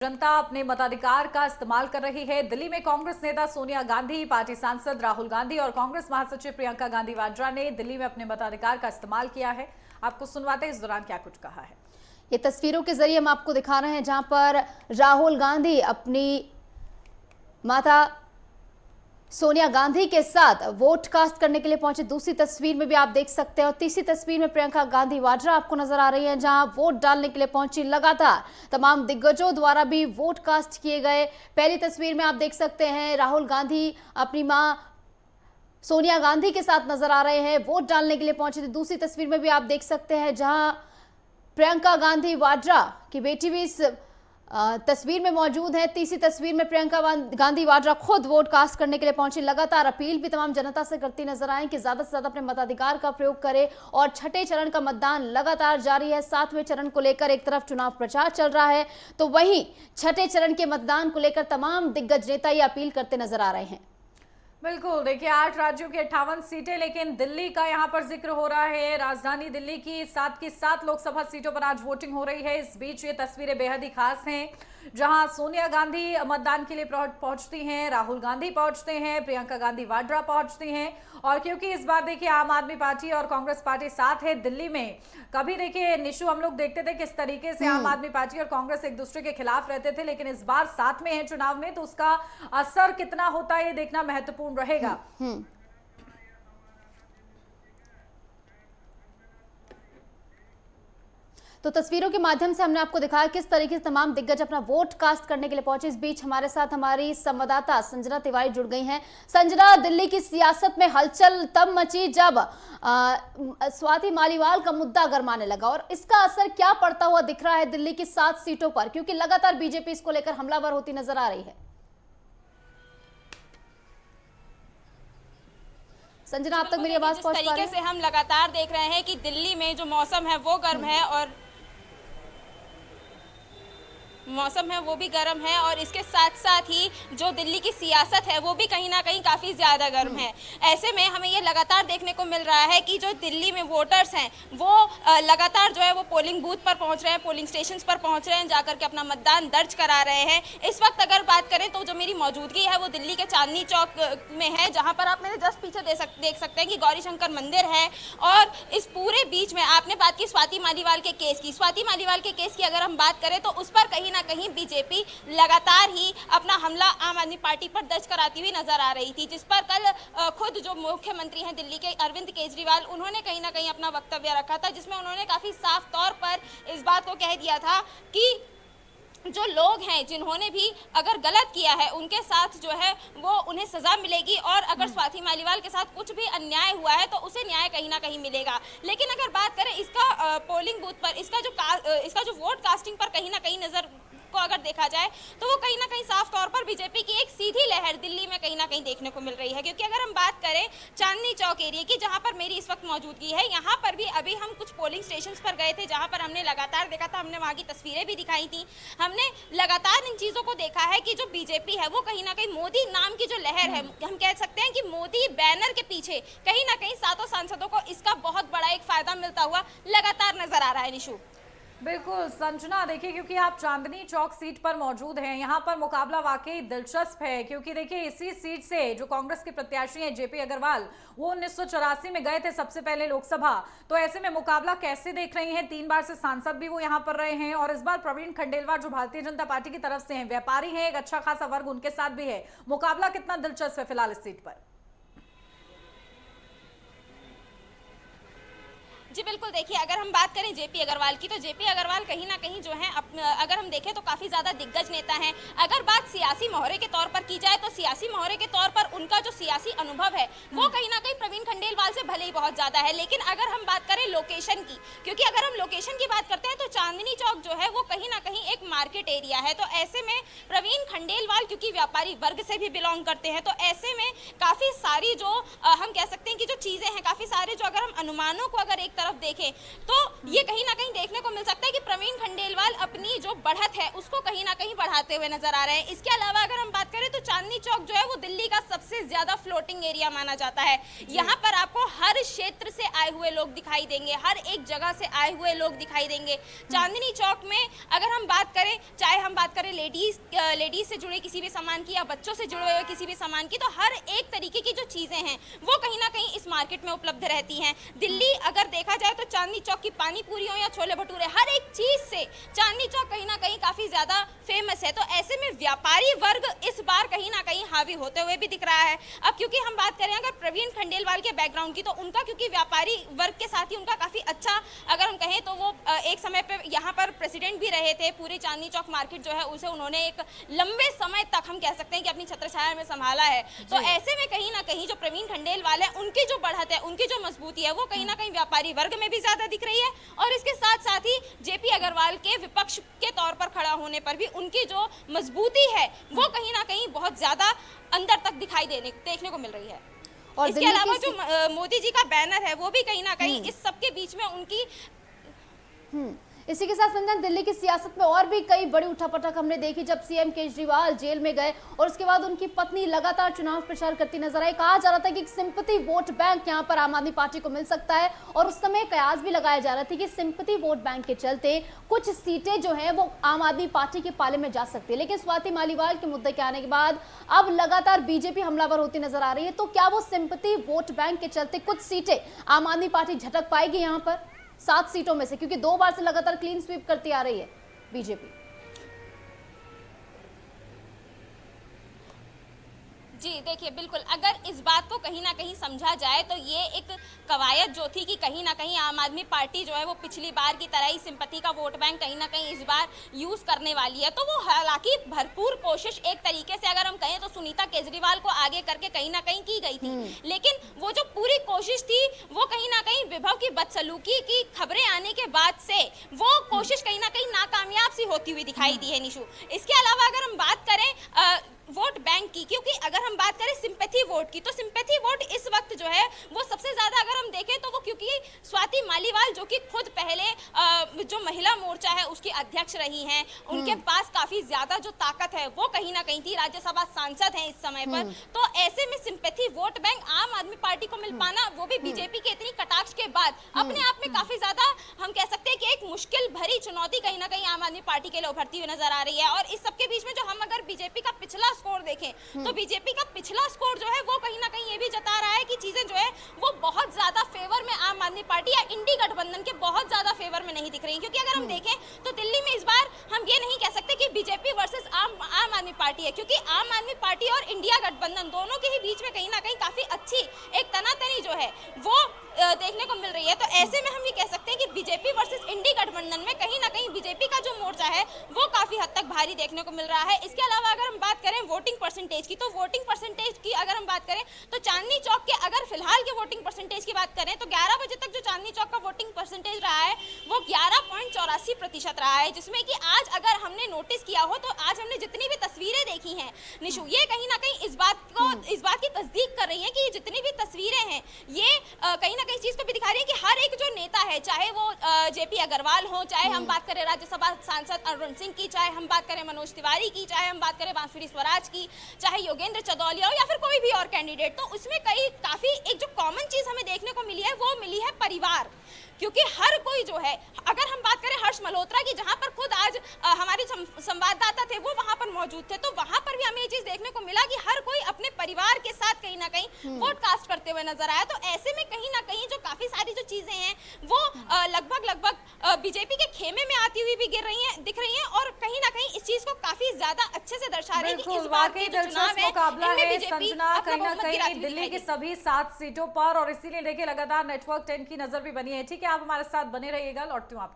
जनता अपने मताधिकार का इस्तेमाल कर रही है। दिल्ली में कांग्रेस नेता सोनिया गांधी, पार्टी सांसद राहुल गांधी और कांग्रेस महासचिव प्रियंका गांधी वाड्रा ने दिल्ली में अपने मताधिकार का इस्तेमाल किया है। आपको सुनवाते हैं इस दौरान क्या कुछ कहा है। ये तस्वीरों के जरिए हम आपको दिखा रहे हैं जहां पर राहुल गांधी अपनी माता सोनिया गांधी के साथ वोट कास्ट करने के लिए पहुंचे। दूसरी तस्वीर में भी आप देख सकते हैं और तीसरी तस्वीर में प्रियंका गांधी वाड्रा आपको नजर आ रही है जहां वोट डालने के लिए पहुंची। लगातार तमाम दिग्गजों द्वारा भी वोट कास्ट किए गए। पहली तस्वीर में आप देख सकते हैं राहुल गांधी अपनी मां सोनिया गांधी के साथ नजर आ रहे हैं, वोट डालने के लिए पहुंचे थे। दूसरी तस्वीर में भी आप देख सकते हैं जहां प्रियंका गांधी वाड्रा की बेटी भी इस तस्वीर में मौजूद है। तीसरी तस्वीर में प्रियंका गांधी वाड्रा खुद वोट कास्ट करने के लिए पहुंची। लगातार अपील भी तमाम जनता से करती नजर आए कि ज्यादा से ज्यादा अपने मताधिकार का प्रयोग करें और छठे चरण का मतदान लगातार जारी है। सातवें चरण को लेकर एक तरफ चुनाव प्रचार चल रहा है तो वहीं छठे चरण के मतदान को लेकर तमाम दिग्गज नेता ये अपील करते नजर आ रहे हैं। बिल्कुल, देखिए 8 राज्यों की 58 सीटें, लेकिन दिल्ली का यहां पर जिक्र हो रहा है। राजधानी दिल्ली की 7 लोकसभा सीटों पर आज वोटिंग हो रही है। इस बीच ये तस्वीरें बेहद ही खास हैं जहां सोनिया गांधी मतदान के लिए पहुंचती हैं, राहुल गांधी पहुंचते हैं, प्रियंका गांधी वाड्रा पहुंचती हैं। और क्योंकि इस बार देखिए आम आदमी पार्टी और कांग्रेस पार्टी साथ है दिल्ली में। कभी देखिए निशु हम लोग देखते थे किस तरीके से आम आदमी पार्टी और कांग्रेस एक दूसरे के खिलाफ रहते थे, लेकिन इस बार साथ में है चुनाव में, तो उसका असर कितना होता है ये देखना महत्वपूर्ण रहेगा। तो तस्वीरों के माध्यम से हमने आपको दिखाया किस तरीके से तमाम दिग्गज अपना वोट कास्ट करने के लिए पहुंचे। इस बीच हमारे साथ हमारी संवाददाता संजना तिवारी जुड़ गई हैं। संजना, दिल्ली की सियासत में हलचल तब मची जब स्वाति मालीवाल का मुद्दा गरमाने लगा और इसका असर क्या पड़ता हुआ दिख रहा है दिल्ली की 7 सीटों पर, क्योंकि लगातार बीजेपी इसको लेकर हमलावर होती नजर आ रही है। संजना, आप तक मेरी आवाज पहुंच पा रही है? जिस तरीके से हम लगातार देख रहे हैं कि दिल्ली में जो मौसम है वो गर्म है और वो भी गर्म है और इसके साथ साथ ही जो दिल्ली की सियासत है वो भी कहीं ना कहीं काफ़ी ज़्यादा गर्म है। ऐसे में हमें ये लगातार देखने को मिल रहा है कि जो दिल्ली में वोटर्स हैं वो लगातार जो है वो पोलिंग बूथ पर पहुंच रहे हैं, पोलिंग स्टेशंस पर पहुंच रहे हैं, जाकर के अपना मतदान दर्ज करा रहे हैं। इस वक्त अगर बात करें तो जो मेरी मौजूदगी है वो दिल्ली के चांदनी चौक में है, जहाँ पर आप मेरे जस्ट पीछे देख सकते हैं कि गौरी शंकर मंदिर है। और इस पूरे बीच में आपने बात की स्वाति मालीवाल के केस की। स्वाति मालीवाल के केस की अगर हम बात करें तो उस पर कहीं कहीं बीजेपी लगातार ही अपना हमला आम आदमी पार्टी पर दर्ज कराती हुई नजर आ रही थी, जिस पर कल खुद जो मुख्यमंत्री हैं दिल्ली के अरविंद केजरीवाल, उन्होंने कहीं ना कहीं अपना वक्तव्य रखा था, जिसमें उन्होंने काफी साफ तौर पर इस बात को कह दिया था कि जो लोग हैं जिन्होंने भी अगर गलत किया है उनके साथ जो है वो उन्हें सजा मिलेगी और अगर स्वाति मालीवाल के साथ कुछ भी अन्याय हुआ है तो उसे न्याय कहीं ना कहीं मिलेगा। लेकिन अगर बात करें इसका पोलिंग बूथ पर इसका जो वोट कास्टिंग पर कहीं ना कहीं नजर को अगर देखा जाए तो वो कहीं ना कहीं साफ तौर पर बीजेपी की एक सीधी लहर दिल्ली में कहीं ना कहीं देखने को मिल रही है। क्योंकि अगर हम बात करें चांदनी चौक एरिया की, जहां पर मेरी इस वक्त मौजूदगी है, यहां पर भी अभी हम कुछ पोलिंग स्टेशंस पर गए थे जहां पर हमने लगातार देखा था, हमने वहां की तस्वीरें भी दिखाई थी, हमने लगातार इन चीजों को देखा है कि जो बीजेपी है वो कहीं ना कहीं मोदी नाम की जो लहर है, हम कह सकते हैं कि मोदी बैनर के पीछे कहीं ना कहीं 7 सांसदों को इसका बहुत बड़ा एक फायदा मिलता हुआ लगातार नजर आ रहा है। निशु, बिल्कुल संजना, देखिए क्योंकि आप चांदनी चौक सीट पर मौजूद हैं, यहाँ पर मुकाबला वाकई दिलचस्प है। क्योंकि देखिए इसी सीट से जो कांग्रेस के प्रत्याशी हैं जेपी अग्रवाल, वो 1984 में गए थे सबसे पहले लोकसभा। तो ऐसे में मुकाबला कैसे देख रही हैं? 3 बार से सांसद भी वो यहाँ पर रहे हैं और इस बार प्रवीण खंडेलवाल जो भारतीय जनता पार्टी की तरफ से हैं, व्यापारी हैं, एक अच्छा खासा वर्ग उनके साथ भी है। मुकाबला कितना दिलचस्प है फिलहाल इस सीट पर? जी बिल्कुल, देखिए अगर हम बात करें जेपी अग्रवाल की तो जेपी अग्रवाल कहीं ना कहीं जो है अगर हम देखें तो काफ़ी ज़्यादा दिग्गज नेता हैं। अगर बात सियासी मोहरे के तौर पर की जाए तो सियासी मोहरे के तौर पर उनका जो सियासी अनुभव है वो कहीं ना कहीं प्रवीण खंडेलवाल से भले ही बहुत ज़्यादा है। लेकिन अगर हम बात करें लोकेशन की, क्योंकि अगर हम लोकेशन की बात करते हैं तो चांदनी चौक जो है वो कहीं ना कहीं एक मार्केट एरिया है। तो ऐसे में प्रवीण खंडेलवाल क्योंकि व्यापारी वर्ग से भी बिलोंग करते हैं, तो ऐसे में काफ़ी सारी जो हम कह सकते हैं कि जो चीज़ें हैं, काफ़ी सारे जो अगर हम अनुमानों को अगर एक तरफ देखें तो ये कहीं ना कहीं देखने को मिल सकता है कि प्रवीण खंडेलवाल अपनी जो बढ़त है उसको कहीं ना कहीं बढ़ाते हुए नजर आ रहे हैं। इसके अलावा अगर हम बात करें तो चांदनी चौक जो है वो दिल्ली का सबसे ज्यादा फ्लोटिंग एरिया माना जाता है। यहाँ पर आपको हर क्षेत्र से आए हुए लोग दिखाई देंगे, हर एक जगह से आए हुए लोग दिखाई देंगे। चांदनी चौक में अगर हम बात करें, चाहे हम बात करें लेडीज से जुड़े किसी भी सामान की या बच्चों से जुड़े हुए किसी भी सामान की, तो हर एक तरीके की जो चीजें हैं वो कहीं ना कहीं इस मार्केट में उपलब्ध रहती हैं। दिल्ली अगर देखा जाए तो चांदनी चौक की पानी पूरी हो या छोले भटूरे, हर एक चीज से चांदनी चौक कहीं ना कहीं काफी ज्यादा फेमस है। तो ऐसे में व्यापारी वर्ग इस बार कहीं ना कहीं हावी होते हुए भी दिख रहा है। अब क्योंकि हम बात करें अगर प्रवीण खंडेलवाल के बैकग्राउंड की, तो उनका क्योंकि व्यापारी वर्ग के साथ ही उनका काफी अच्छा, अगर हम कहें तो वो एक समय पे यहाँ पर प्रेसिडेंट भी रहे थे। पूरी चांदनी चौक मार्केट जो है उसे उन्होंने एक लंबे समय तक हम कह सकते हैं कि अपनी छत्रछाया में संभाला है। तो ऐसे में कहीं ना कहीं जो प्रवीण खंडेलवाल है, उनकी जो बढ़त है, उनकी जो मजबूती है, वो कहीं ना कहीं व्यापारी वर्ग में भी ज्यादा दिख रही है। और इसके साथ साथ ही जेपी अग्रवाल के विपक्ष के तौर पर खड़ा होने पर भी उनकी जो मजबूती है वो कहीं ना कहीं बहुत ज्यादा अंदर तक देखने को मिल रही है। और इसके अलावा जो मोदी जी का बैनर है वो भी कहीं ना कहीं इस सबके बीच में उनकी इसी के साथ संजय, दिल्ली की सियासत में और भी कई बड़ी उठापटक हमने देखी जब सीएम केजरीवाल जेल में गए और उसके बाद उनकी पत्नी लगातार चुनाव प्रचार करती नजर आई। कहा जा रहा था कि सिंपैथी वोट बैंक यहां पर आम आदमी पार्टी को मिल सकता है और उस समय कयास भी लगाया जा रहा था कि सिंपैथी वोट बैंक के चलते कुछ सीटें जो है वो आम आदमी पार्टी के पाले में जा सकती है। लेकिन स्वाति मालीवाल के मुद्दे के आने के बाद अब लगातार बीजेपी हमलावर होती नजर आ रही है। तो क्या वो सिंपैथी वोट बैंक के चलते कुछ सीटें आम आदमी पार्टी झटक पाएगी यहाँ पर 7 सीटों में से, क्योंकि 2 बार से लगातार क्लीन स्वीप करती आ रही है बीजेपी? जी देखिए, बिल्कुल अगर इस बात को कहीं ना कहीं समझा जाए तो ये एक कवायद जो थी कि कहीं ना कहीं आम आदमी पार्टी जो है वो पिछली बार की तरह ही सिंपैथी का वोट बैंक कहीं ना कहीं इस बार यूज करने वाली है। तो वो हालांकि भरपूर कोशिश एक तरीके से अगर हम कहें तो सुनीता केजरीवाल को आगे करके कहीं ना कहीं की गई थी, लेकिन वो जो पूरी कोशिश थी वो कहीं ना कहीं विभव की बदसलूकी की खबरें आने के बाद से वो कोशिश कहीं ना कहीं नाकामयाब सी होती हुई दिखाई दी है निशु। इसके अलावा अगर हम बात करें वोट बैंक की, क्योंकि अगर हम बात करें सिंपैथी वोट की, तो सिंपैथी वोट इस वक्त जो है वो सबसे ज्यादा अगर हम देखें तो वो क्योंकि स्वाति मालीवाल जो कि खुद पहले जो महिला मोर्चा है उसकी अध्यक्ष रही हैं, उनके पास काफी ज्यादा जो ताकत है वो कहीं ना कहीं थी, राज्यसभा सांसद हैं इस समय पर। तो ऐसे में सिंपैथी वोट बैंक आम आदमी पार्टी को मिल पाना, वो भी बीजेपी के इतनी कटाक्ष के बाद, अपने आप में काफी ज्यादा हम कह सकते हैं कि एक मुश्किल भरी चुनौती कहीं ना कहीं आम आदमी पार्टी के लिए उभरती हुई नजर आ रही है। और इस सबके बीच में जो हम अगर बीजेपी का पिछला स्कोर देखें तो बीजेपी का पिछला स्कोर जो है वो कहीं ना कहीं ये भी जता रहा है कि चीजें जो है वो बहुत ज्यादा फेवर में आम आदमी पार्टी या इंडी गठबंधन के बहुत ज्यादा फेवर में नहीं दिख रही। क्योंकि अगर हम देखें तो दिल्ली में इस बार हम ये नहीं कह सकते कि बीजेपी वर्सेस आम आदमी पार्टी है, क्योंकि आम आदमी पार्टी और इंडिया गठबंधन दोनों के ही बीच में कहीं ना कहीं काफी अच्छी एक तनातनी जो है वो देखने को मिल रही है। तो ऐसे में हम ये कह सकते हैं कि बीजेपी वर्सेस इंडी गठबंधन में कहीं ना कहीं बीजेपी का जो मोर्चा है वो काफी हद तक भारी देखने को मिल रहा है। इसके अलावा अगर हम बात करें वोटिंग परसेंटेज की, तो वोटिंग परसेंटेज की अगर हम बात करें तो चांदनी चौक के अगर फिलहाल के वोटिंग परसेंटेज की बात करें तो 11 बजे तक जो चांदनी चौक का वोटिंग परसेंटेज रहा है वो 11.84% रहा है, जिसमें कि आज अगर हमने नोटिस किया हो तो आज हमने जितनी भी तस्वीरें देखी हैं निशु, ये कहीं ना कहीं इस बात की तस्दीक कर रही है कि जितनी भी तस्वीरें हैं ये कहीं ना इस चीज को भी दिखा रही है कि हर एक जो नेता है, चाहे वो जेपी अग्रवाल हो, चाहे हम बात करें राज्यसभा सांसद अरुण सिंह की, चाहे हम बात करें मनोज तिवारी की, चाहे हम बात करें बांसुरी स्वराज की, चाहे योगेंद्र चौधरी हो या फिर कोई भी और कैंडिडेट, तो उसमें काफी एक जो कॉमन चीज हमें देखने को मिली है वो मिली है परिवार। क्योंकि हर कोई जो है, अगर हम बात करें हर्ष मल्होत्रा की, जहां पर खुद आज हमारे संवाददाता थे वो वहां पर मौजूद थे, तो वहां पर भी हमें ये चीज देखने को मिला कि हर कोई अपने परिवार के साथ कहीं ना कहीं वोट कास्ट करते हुए नजर आया। तो ऐसे में कहीं ना कहीं जो काफी सारी जो चीजें हैं वो लगभग बीजेपी के खेमे में आती हुई भी दिख रही हैं और कहीं ना कहीं इस चीज को काफी ज्यादा अच्छे से दर्शा रही है कि इस बार के जो चुनाव है संजना कहीं ना कहीं दिल्ली की सभी 7 सीटों पर, और इसीलिए देखिए लगातार नेटवर्क 10 की नजर भी बनी है। ठीक है, आप हमारे साथ बने रहिएगा, लौटती हूँ आपकी